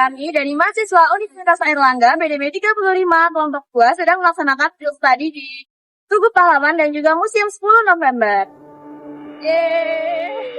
Kami dari mahasiswa Universitas Airlangga BDB 35 kelompok 2 sedang melaksanakan field study di Tugu Pahlawan dan juga Museum 10 November. Yeay!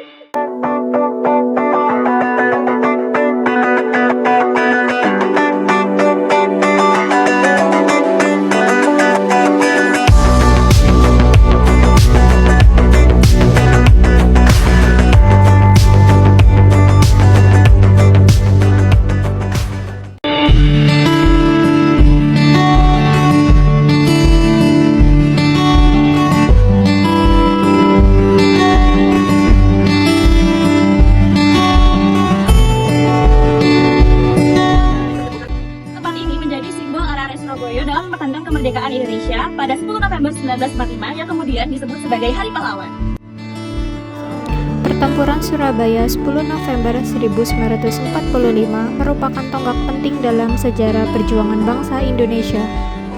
Dalam mempertandang kemerdekaan Indonesia pada 10 November 1945 yang kemudian disebut sebagai Hari Pahlawan. Pertempuran Surabaya 10 November 1945 merupakan tonggak penting dalam sejarah perjuangan bangsa Indonesia.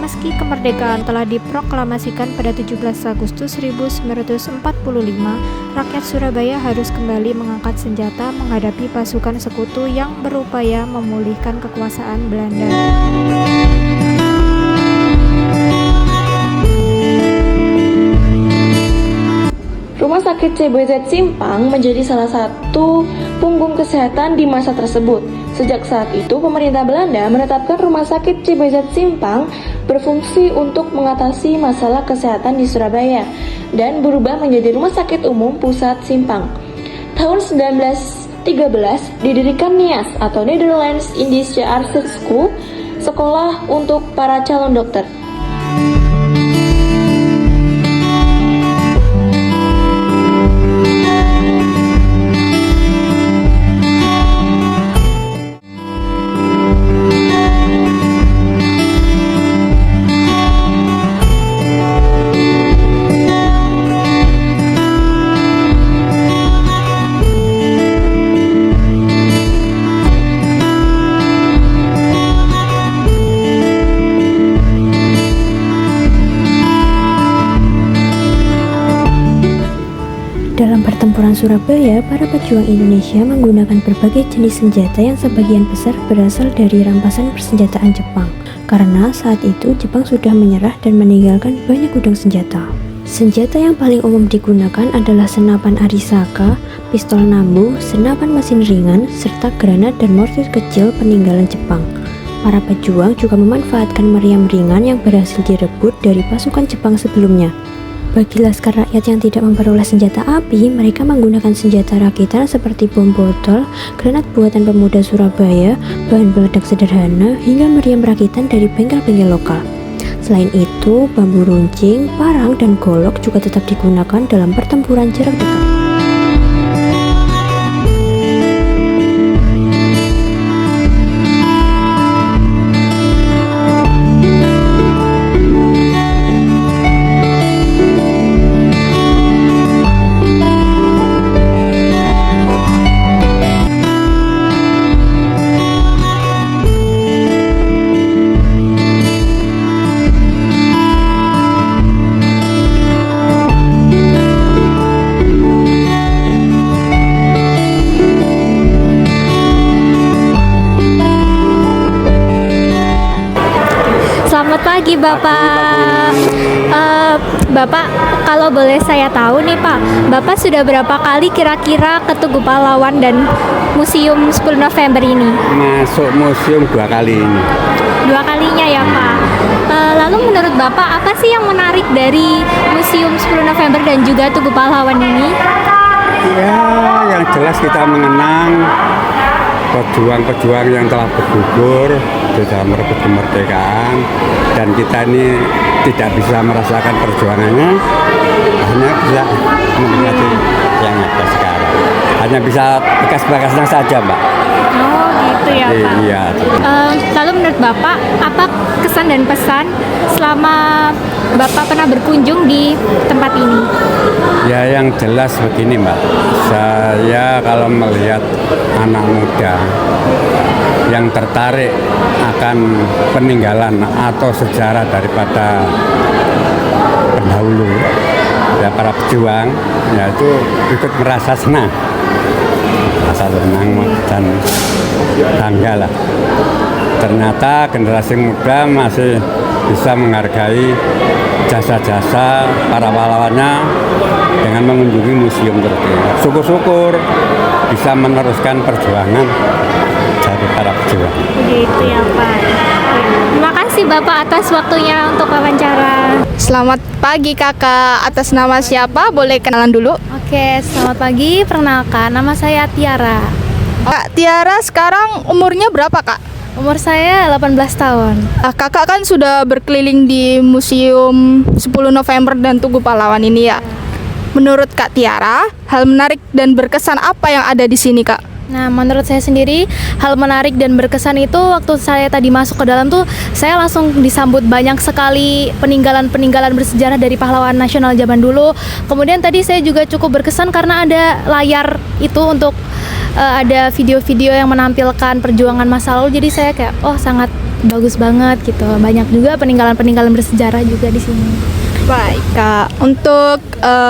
Meski kemerdekaan telah diproklamasikan pada 17 Agustus 1945, rakyat Surabaya harus kembali mengangkat senjata menghadapi pasukan sekutu yang berupaya memulihkan kekuasaan Belanda. Rumah Sakit CBZ Simpang menjadi salah satu punggung kesehatan di masa tersebut. Sejak saat itu, pemerintah Belanda menetapkan Rumah Sakit CBZ Simpang berfungsi untuk mengatasi masalah kesehatan di Surabaya dan berubah menjadi Rumah Sakit Umum Pusat Simpang. Tahun 1913 didirikan NIAS atau Netherlands Indische Arts School, sekolah untuk para calon dokter. Dalam pertempuran Surabaya, para pejuang Indonesia menggunakan berbagai jenis senjata yang sebagian besar berasal dari rampasan persenjataan Jepang. Karena saat itu Jepang sudah menyerah dan meninggalkan banyak gudang senjata. Senjata yang paling umum digunakan adalah senapan Arisaka, pistol Nambu, senapan mesin ringan, serta granat dan mortir kecil peninggalan Jepang. Para pejuang juga memanfaatkan meriam ringan yang berhasil direbut dari pasukan Jepang sebelumnya. Bagi laskar rakyat yang tidak memperoleh senjata api, mereka menggunakan senjata rakitan seperti bom botol, granat buatan pemuda Surabaya, bahan peledak sederhana, hingga meriam rakitan dari bengkel-bengkel lokal. Selain itu, bambu runcing, parang, dan golok juga tetap digunakan dalam pertempuran jarak dekat. Selamat pagi Bapak. Bapak, kalau boleh saya tahu nih Pak, Bapak sudah berapa kali kira-kira ke Tugu Pahlawan dan Museum 10 November ini? Masuk museum 2 kali ini. 2 kalinya ya Pak. Lalu menurut Bapak apa sih yang menarik dari Museum 10 November dan juga Tugu Pahlawan ini? Ya, yang jelas kita mengenang pejuang-pejuang yang telah bergugur di dalam merebut kemerdekaan, dan kita ini tidak bisa merasakan perjuangannya, hanya bisa menikmati yang ada sekarang, hanya bisa bekas-bekasnya saja, Mbak. Oh gitu. gitu ya Pak. Iya. Lalu menurut Bapak, apa kesan dan pesan selama Bapak pernah berkunjung di tempat ini? Ya yang jelas begini Mbak, saya kalau melihat anak muda yang tertarik akan peninggalan atau sejarah daripada pendahulu, ya para pejuang, ya itu ikut merasa senang dan bangga lah. Ternyata generasi muda masih bisa menghargai jasa-jasa para pahlawannya dengan mengunjungi museum tersebut. Syukur-syukur bisa meneruskan perjuangan dari para pejuang. Begitu ya Pak. Terima kasih Bapak atas waktunya untuk wawancara. Selamat pagi kakak, atas nama siapa? Boleh kenalan dulu? Oke, selamat pagi. Perkenalkan, nama saya Tiara. Kak Tiara sekarang umurnya berapa kak? Umur saya 18 tahun. Kakak kan sudah berkeliling di Museum 10 November dan Tugu Pahlawan ini ya. Menurut Kak Tiara, hal menarik dan berkesan apa yang ada di sini kak? Nah, menurut saya sendiri, hal menarik dan berkesan itu waktu saya tadi masuk ke dalam tuh, saya langsung disambut banyak sekali peninggalan-peninggalan bersejarah dari pahlawan nasional zaman dulu. Kemudian tadi saya juga cukup berkesan karena ada layar itu untuk ada video-video yang menampilkan perjuangan masa lalu. Jadi saya kayak, oh sangat bagus banget gitu. Banyak juga peninggalan-peninggalan bersejarah juga di sini. Baik kak, untuk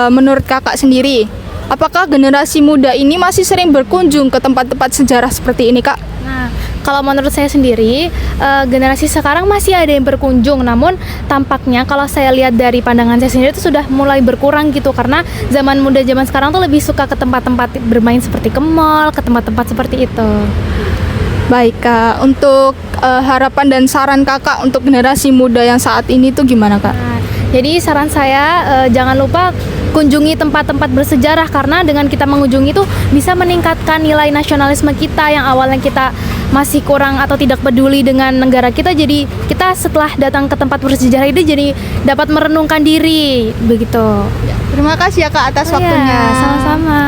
menurut kakak sendiri, apakah generasi muda ini masih sering berkunjung ke tempat-tempat sejarah seperti ini kak? Nah, kalau menurut saya sendiri, generasi sekarang masih ada yang berkunjung. Namun tampaknya kalau saya lihat dari pandangan saya sendiri itu sudah mulai berkurang gitu. Karena zaman muda zaman sekarang tuh lebih suka ke tempat-tempat bermain seperti ke mall, ke tempat-tempat seperti itu. Baik kak, untuk harapan dan saran kakak untuk generasi muda yang saat ini tuh gimana kak? Nah, jadi saran saya jangan lupa kunjungi tempat-tempat bersejarah, karena dengan kita mengunjungi itu bisa meningkatkan nilai nasionalisme kita yang awalnya kita masih kurang atau tidak peduli dengan negara kita. Jadi kita setelah datang ke tempat bersejarah ini jadi dapat merenungkan diri begitu. Terima kasih ya kak atas Oh ya, waktunya. sama-sama.